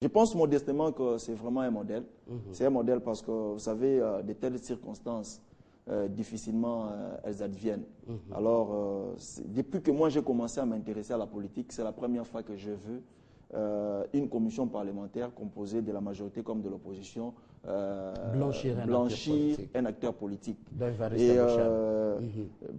Je pense modestement que c'est vraiment un modèle. C'est un modèle parce que, vous savez, de telles circonstances, difficilement elles adviennent. Alors, depuis que moi j'ai commencé à m'intéresser à la politique, c'est la première fois que je veux une commission parlementaire composée de la majorité comme de l'opposition blanchir un acteur politique. Et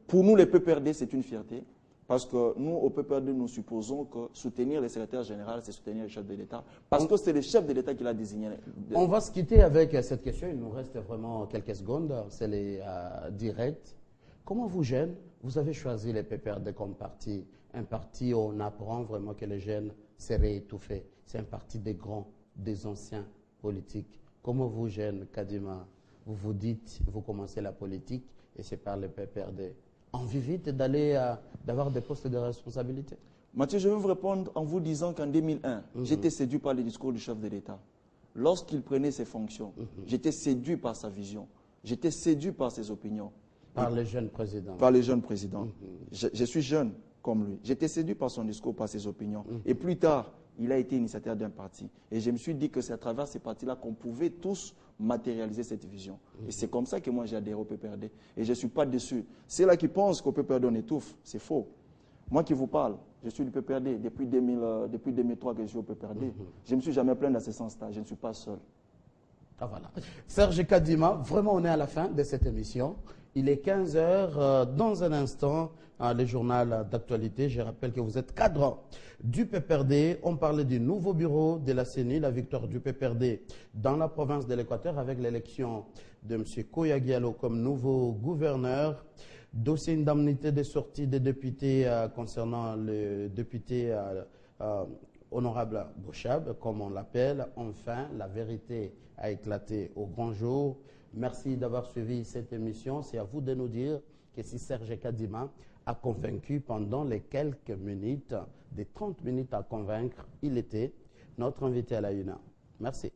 pour nous, les PPRD, c'est une fierté. Parce que nous, au PPRD, nous supposons que soutenir le secrétaire général, c'est soutenir le chef de l'État. Parce que c'est le chef de l'État qui l'a désigné. On va se quitter avec cette question. Il nous reste vraiment quelques secondes. C'est les directs. Comment vous, jeunes, vous avez choisi les PPRD comme parti? Un parti où on apprend vraiment que les jeunes seraient étouffés. C'est un parti des grands, des anciens politiques. Comment vous, jeunes, Kadima, vous vous dites, vous commencez la politique et c'est par les PPRD? Envie vite d'avoir des postes de responsabilité? Mathieu, je vais vous répondre en vous disant qu'en 2001, j'étais séduit par le discours du chef de l'État. Lorsqu'il prenait ses fonctions, j'étais séduit par sa vision. J'étais séduit par ses opinions. Par les jeunes présidents. Par les jeunes présidents. Je suis jeune comme lui. J'étais séduit par son discours, par ses opinions. Et plus tard, il a été initiateur d'un parti. Et je me suis dit que c'est à travers ces partis-là qu'on pouvait tous matérialiser cette vision. Et c'est comme ça que moi j'ai adhéré au PPRD. Et je ne suis pas déçu. C'est là qui pensent qu'au PPRD on étouffe. C'est faux. Moi qui vous parle, je suis du PPRD depuis 2003 que je suis au PPRD. Je ne me suis jamais plaint dans ce sens-là. Je ne suis pas seul. Ah, voilà. Serge Kadima, vraiment on est à la fin de cette émission. Il est 15 h. Dans un instant, le journal d'actualité. Je rappelle que vous êtes cadre du PPRD. On parlait du nouveau bureau de la CENI, la victoire du PPRD dans la province de l'Équateur avec l'élection de M. Koya Diallo comme nouveau gouverneur. Dossier indemnité de sortie des députés concernant le député honorable Bouchab, comme on l'appelle. Enfin, la vérité a éclaté au grand jour. Merci d'avoir suivi cette émission. C'est à vous de nous dire que si Serge Kadima a convaincu pendant les quelques minutes, des 30 minutes à convaincre, il était notre invité à la UNA. Merci.